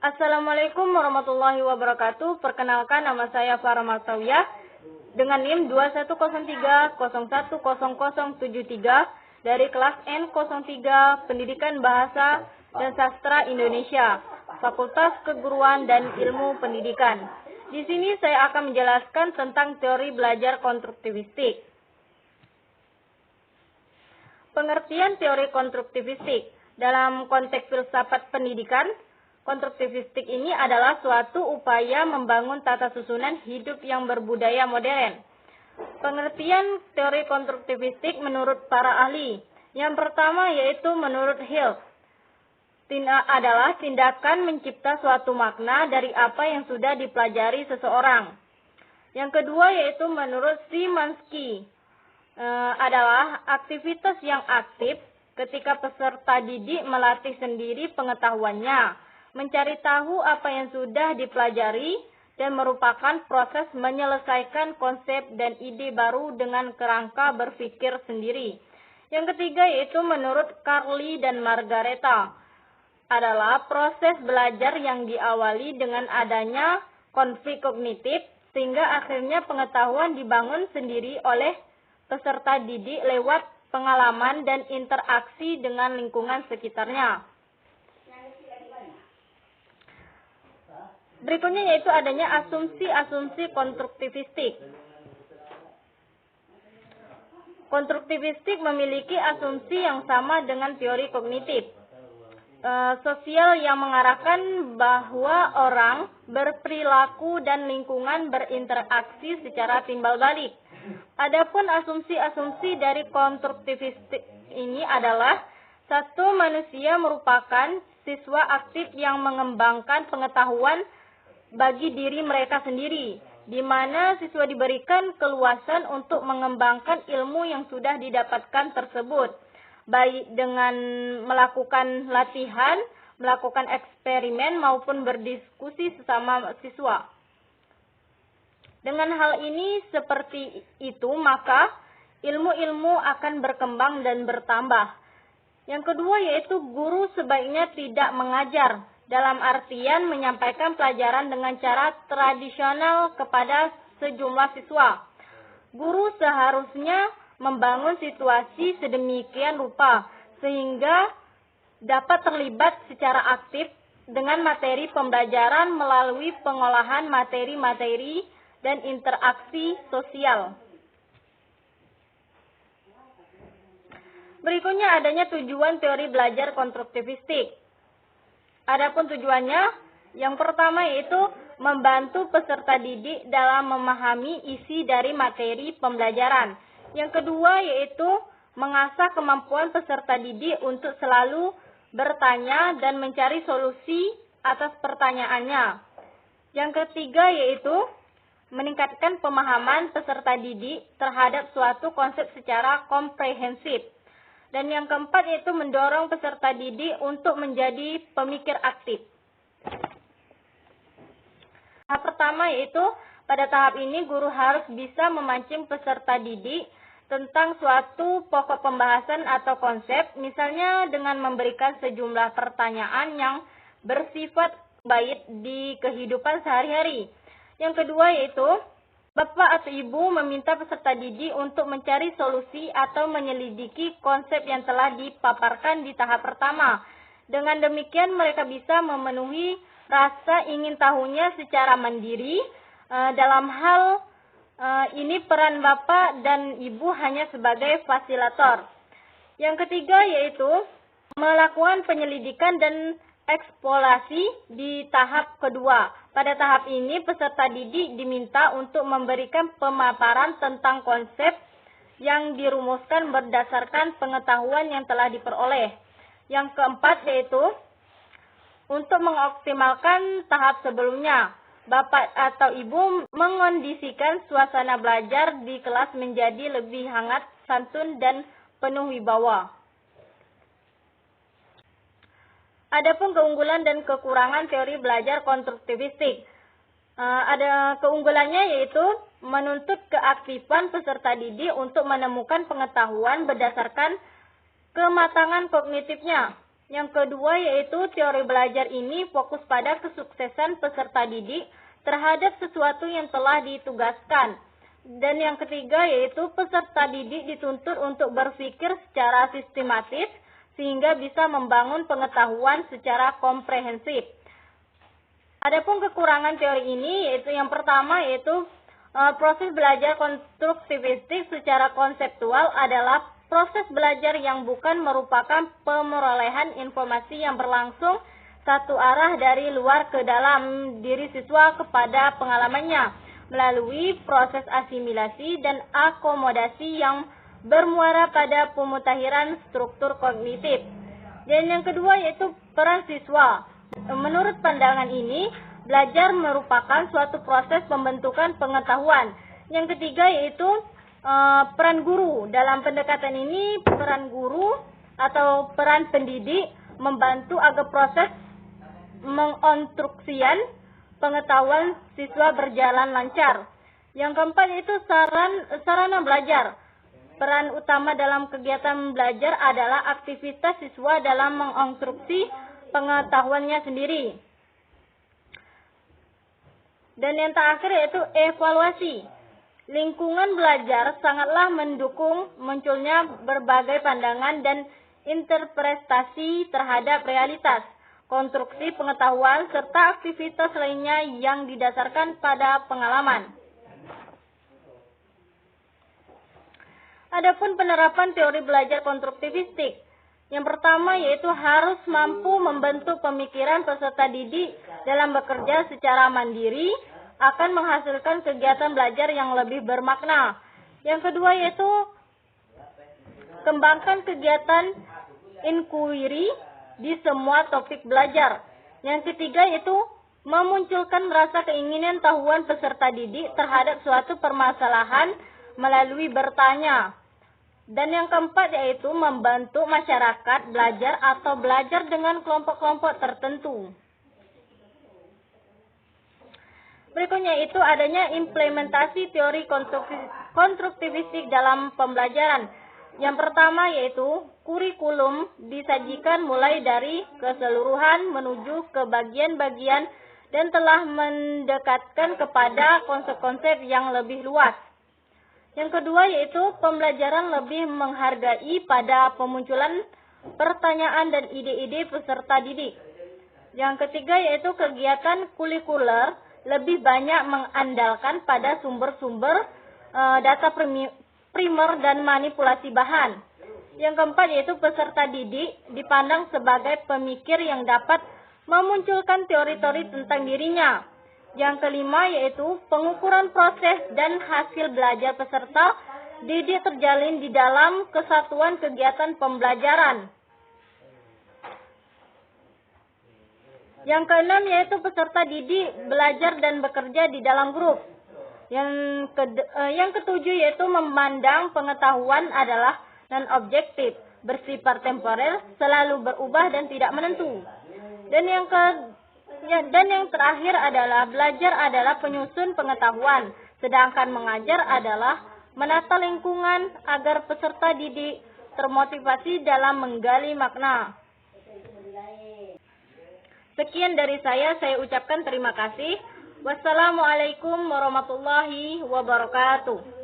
Assalamualaikum warahmatullahi wabarakatuh. Perkenalkan, nama saya Farah Martawiyah dengan NIM 2103010073 dari kelas N03 Pendidikan Bahasa dan Sastra Indonesia, Fakultas Keguruan dan Ilmu Pendidikan. Di sini saya akan menjelaskan tentang teori belajar konstruktivistik. Pengertian teori konstruktivistik dalam konteks filsafat pendidikan. Konstruktivistik ini adalah suatu upaya membangun tata susunan hidup yang berbudaya modern. Pengertian teori konstruktivistik menurut para ahli. Yang pertama yaitu menurut Hill, adalah tindakan mencipta suatu makna dari apa yang sudah dipelajari seseorang. Yang kedua yaitu menurut Szymanski, adalah aktivitas yang aktif ketika peserta didik melatih sendiri pengetahuannya, mencari tahu apa yang sudah dipelajari, dan merupakan proses menyelesaikan konsep dan ide baru dengan kerangka berpikir sendiri. Yang ketiga yaitu menurut Carly dan Margareta, adalah proses belajar yang diawali dengan adanya konflik kognitif, sehingga akhirnya pengetahuan dibangun sendiri oleh peserta didik lewat pengalaman dan interaksi dengan lingkungan sekitarnya. Berikutnya yaitu adanya asumsi-asumsi konstruktivistik. Konstruktivistik memiliki asumsi yang sama dengan teori kognitif sosial yang mengarahkan bahwa orang berperilaku dan lingkungan berinteraksi secara timbal balik. Adapun asumsi-asumsi dari konstruktivistik ini adalah satu, manusia merupakan siswa aktif yang mengembangkan pengetahuan bagi diri mereka sendiri, di mana siswa diberikan keluasan untuk mengembangkan ilmu yang sudah didapatkan tersebut, baik dengan melakukan latihan, melakukan eksperimen, maupun berdiskusi sesama siswa. Dengan hal ini seperti itu, maka ilmu-ilmu akan berkembang dan bertambah. Yang kedua yaitu guru sebaiknya tidak mengajar, dalam artian menyampaikan pelajaran dengan cara tradisional kepada sejumlah siswa. Guru seharusnya membangun situasi sedemikian rupa sehingga dapat terlibat secara aktif dengan materi pembelajaran melalui pengolahan materi-materi dan interaksi sosial. Berikutnya adanya tujuan teori belajar konstruktivistik. Adapun tujuannya, yang pertama yaitu membantu peserta didik dalam memahami isi dari materi pembelajaran. Yang kedua yaitu mengasah kemampuan peserta didik untuk selalu bertanya dan mencari solusi atas pertanyaannya. Yang ketiga yaitu meningkatkan pemahaman peserta didik terhadap suatu konsep secara komprehensif. Dan yang keempat yaitu mendorong peserta didik untuk menjadi pemikir aktif. Tahap pertama yaitu pada tahap ini guru harus bisa memancing peserta didik tentang suatu pokok pembahasan atau konsep, misalnya dengan memberikan sejumlah pertanyaan yang bersifat baik di kehidupan sehari-hari. Yang kedua yaitu Bapak atau Ibu meminta peserta didik untuk mencari solusi atau menyelidiki konsep yang telah dipaparkan di tahap pertama. Dengan demikian mereka bisa memenuhi rasa ingin tahunya secara mandiri. Dalam hal ini peran Bapak dan Ibu hanya sebagai fasilitator. Yang ketiga yaitu melakukan penyelidikan dan eksplorasi di tahap kedua. Pada tahap ini peserta didik diminta untuk memberikan pemaparan tentang konsep yang dirumuskan berdasarkan pengetahuan yang telah diperoleh. Yang keempat yaitu untuk mengoptimalkan tahap sebelumnya. Bapak atau Ibu mengondisikan suasana belajar di kelas menjadi lebih hangat, santun, dan penuh wibawa. Adapun keunggulan dan kekurangan teori belajar konstruktivistik. Ada keunggulannya yaitu menuntut keaktifan peserta didik untuk menemukan pengetahuan berdasarkan kematangan kognitifnya. Yang kedua yaitu teori belajar ini fokus pada kesuksesan peserta didik terhadap sesuatu yang telah ditugaskan. Dan yang ketiga yaitu peserta didik dituntut untuk berpikir secara sistematis sehingga bisa membangun pengetahuan secara komprehensif. Adapun kekurangan teori ini yaitu yang pertama yaitu proses belajar konstruktivistik secara konseptual adalah proses belajar yang bukan merupakan pemerolehan informasi yang berlangsung satu arah dari luar ke dalam diri siswa kepada pengalamannya melalui proses asimilasi dan akomodasi yang bermuara pada pemutakhiran struktur kognitif. Dan yang kedua yaitu peran siswa. Menurut pandangan ini, belajar merupakan suatu proses pembentukan pengetahuan. Yang ketiga yaitu peran guru. Dalam pendekatan ini, peran guru atau peran pendidik membantu agar proses mengonstruksian pengetahuan siswa berjalan lancar. Yang keempat yaitu sarana belajar. Peran utama dalam kegiatan belajar adalah aktivitas siswa dalam mengonstruksi pengetahuannya sendiri. Dan yang terakhir yaitu evaluasi. Lingkungan belajar sangatlah mendukung munculnya berbagai pandangan dan interpretasi terhadap realitas, konstruksi pengetahuan, serta aktivitas lainnya yang didasarkan pada pengalaman. Adapun penerapan teori belajar konstruktivistik. Yang pertama yaitu harus mampu membentuk pemikiran peserta didik dalam bekerja secara mandiri, akan menghasilkan kegiatan belajar yang lebih bermakna. Yang kedua yaitu kembangkan kegiatan inquiry di semua topik belajar. Yang ketiga yaitu memunculkan rasa keinginan tahuan peserta didik terhadap suatu permasalahan melalui bertanya. Dan yang keempat yaitu membantu masyarakat belajar atau belajar dengan kelompok-kelompok tertentu. Berikutnya itu adanya implementasi teori konstruktivistik dalam pembelajaran. Yang pertama yaitu kurikulum disajikan mulai dari keseluruhan menuju ke bagian-bagian dan telah mendekatkan kepada konsep-konsep yang lebih luas. Yang kedua yaitu pembelajaran lebih menghargai pada pemunculan pertanyaan dan ide-ide peserta didik. Yang ketiga yaitu kegiatan kurikuler lebih banyak mengandalkan pada sumber-sumber data primer dan manipulasi bahan. Yang keempat yaitu peserta didik dipandang sebagai pemikir yang dapat memunculkan teori-teori tentang dirinya. Yang kelima yaitu pengukuran proses dan hasil belajar peserta didik terjalin di dalam kesatuan kegiatan pembelajaran. Yang keenam yaitu peserta didik belajar dan bekerja di dalam grup. Yang ketujuh yaitu memandang pengetahuan adalah non-objektif, bersifat temporer, selalu berubah dan tidak menentu. Dan yang terakhir adalah belajar adalah penyusun pengetahuan, sedangkan mengajar adalah menata lingkungan agar peserta didik termotivasi dalam menggali makna. Sekian dari saya ucapkan terima kasih. Wassalamualaikum warahmatullahi wabarakatuh.